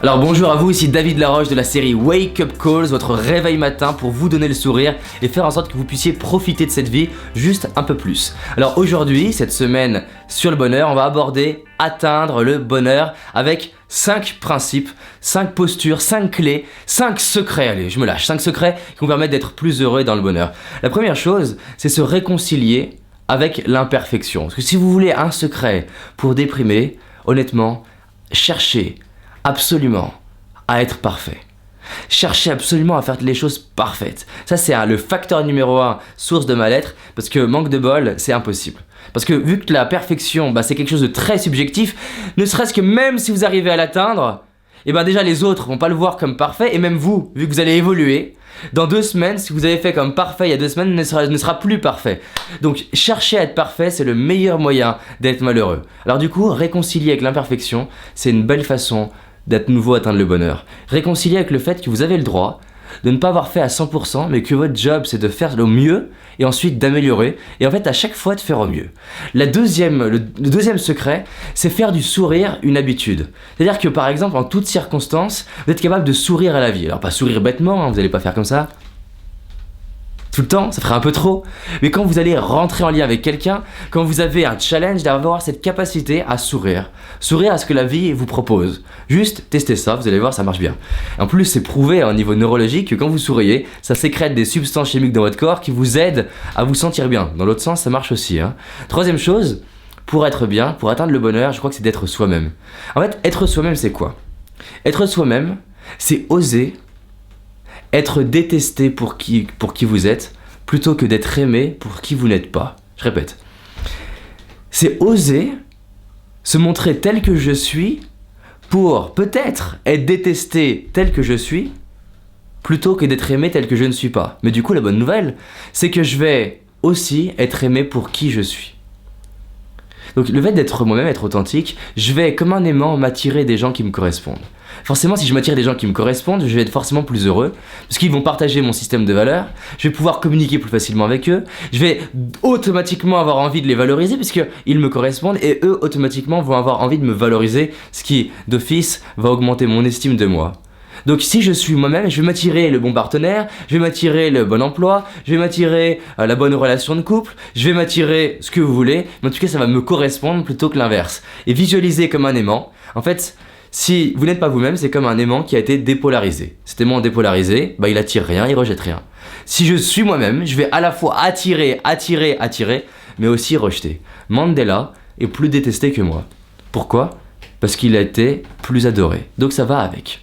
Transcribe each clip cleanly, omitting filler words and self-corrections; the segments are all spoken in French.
Alors bonjour à vous, ici David Laroche de la série Wake Up Calls, votre réveil matin pour vous donner le sourire et faire en sorte que vous puissiez profiter de cette vie juste un peu plus. Alors aujourd'hui, cette semaine sur le bonheur, on va aborder atteindre le bonheur avec 5 principes, 5 postures, 5 clés, 5 secrets, allez je me lâche, 5 secrets qui vont permettre d'être plus heureux dans le bonheur. La première chose, c'est se réconcilier avec l'imperfection. Parce que si vous voulez un secret pour déprimer, honnêtement, cherchez absolument à être parfait. Cherchez absolument à faire les choses parfaites. Ça c'est le facteur numéro 1, source de mal-être, parce que manque de bol, c'est impossible. Parce que vu que la perfection, c'est quelque chose de très subjectif, ne serait-ce que même si vous arrivez à l'atteindre, déjà les autres vont pas le voir comme parfait, et même vous, vu que vous allez évoluer, dans 2 semaines, ce que vous avez fait comme parfait il y a 2 semaines ne sera plus parfait. Donc chercher à être parfait, c'est le meilleur moyen d'être malheureux. Alors du coup, réconcilier avec l'imperfection, c'est une belle façon d'être nouveau atteindre le bonheur. Réconcilier avec le fait que vous avez le droit de ne pas avoir fait à 100%, mais que votre job c'est de faire au mieux et ensuite d'améliorer et en fait à chaque fois de faire au mieux. Le deuxième secret, c'est faire du sourire une habitude. C'est-à-dire que par exemple en toutes circonstances, vous êtes capable de sourire à la vie. Alors pas sourire bêtement, vous n'allez pas faire comme ça tout le temps, ça ferait un peu trop. Mais quand vous allez rentrer en lien avec quelqu'un, quand vous avez un challenge, d'avoir cette capacité à sourire. Sourire à ce que la vie vous propose. Juste testez ça, vous allez voir, ça marche bien. En plus, c'est prouvé au niveau neurologique que quand vous souriez, ça sécrète des substances chimiques dans votre corps qui vous aident à vous sentir bien. Dans l'autre sens, ça marche aussi. Troisième chose, pour être bien, pour atteindre le bonheur, je crois que c'est d'être soi-même. En fait, être soi-même, c'est quoi ? Être soi-même, c'est oser être détesté pour qui vous êtes, plutôt que d'être aimé pour qui vous n'êtes pas. Je répète. C'est oser se montrer tel que je suis pour peut-être être détesté tel que je suis, plutôt que d'être aimé tel que je ne suis pas. Mais du coup, la bonne nouvelle, c'est que je vais aussi être aimé pour qui je suis. Donc le fait d'être moi-même, être authentique, je vais comme un aimant m'attirer des gens qui me correspondent. Forcément, si je m'attire des gens qui me correspondent, je vais être forcément plus heureux, parce qu'ils vont partager mon système de valeurs, je vais pouvoir communiquer plus facilement avec eux, je vais automatiquement avoir envie de les valoriser, puisqu'ils me correspondent, et eux, automatiquement, vont avoir envie de me valoriser, ce qui, d'office, va augmenter mon estime de moi. Donc si je suis moi-même, je vais m'attirer le bon partenaire, je vais m'attirer le bon emploi, je vais m'attirer la bonne relation de couple, je vais m'attirer ce que vous voulez, mais en tout cas ça va me correspondre plutôt que l'inverse. Et visualiser comme un aimant, en fait, si vous n'êtes pas vous-même, c'est comme un aimant qui a été dépolarisé. Cet aimant dépolarisé, il attire rien, il rejette rien. Si je suis moi-même, je vais à la fois attirer, mais aussi rejeter. Mandela est plus détesté que moi. Pourquoi ? Parce qu'il a été plus adoré. Donc ça va avec.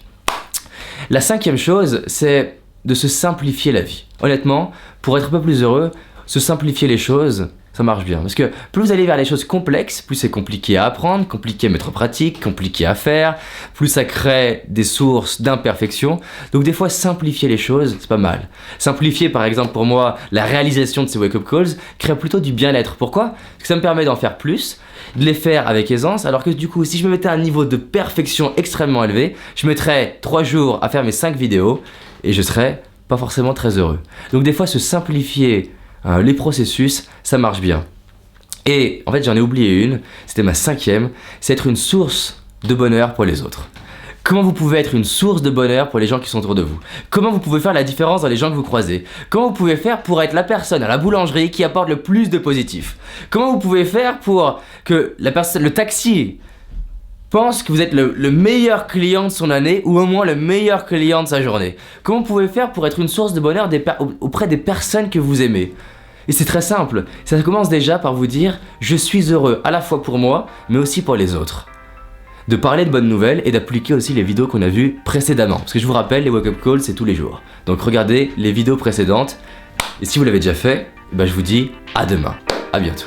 La 5e chose, c'est de se simplifier la vie. Honnêtement, pour être un peu plus heureux, se simplifier les choses, ça marche bien. Parce que plus vous allez vers les choses complexes, plus c'est compliqué à apprendre, compliqué à mettre en pratique, compliqué à faire, plus ça crée des sources d'imperfection. Donc des fois, simplifier les choses, c'est pas mal. Simplifier, par exemple, pour moi, la réalisation de ces wake-up calls crée plutôt du bien-être. Pourquoi ? Parce que ça me permet d'en faire plus, de les faire avec aisance, alors que du coup, si je me mettais à un niveau de perfection extrêmement élevé, je mettrais 3 jours à faire mes 5 vidéos et je serais pas forcément très heureux. Donc des fois, se simplifier les processus, ça marche bien. Et en fait, j'en ai oublié une, c'était ma 5e, c'est être une source de bonheur pour les autres. Comment vous pouvez être une source de bonheur pour les gens qui sont autour de vous ? Comment vous pouvez faire la différence dans les gens que vous croisez ? Comment vous pouvez faire pour être la personne à la boulangerie qui apporte le plus de positif ? Comment vous pouvez faire pour que le taxi pense que vous êtes le meilleur client de son année ou au moins le meilleur client de sa journée ? Comment vous pouvez faire pour être une source de bonheur auprès des personnes que vous aimez ? Et c'est très simple, ça commence déjà par vous dire « je suis heureux à la fois pour moi, mais aussi pour les autres ». De parler de bonnes nouvelles et d'appliquer aussi les vidéos qu'on a vues précédemment. Parce que je vous rappelle, les wake-up calls, c'est tous les jours. Donc regardez les vidéos précédentes. Et si vous l'avez déjà fait, je vous dis à demain. À bientôt.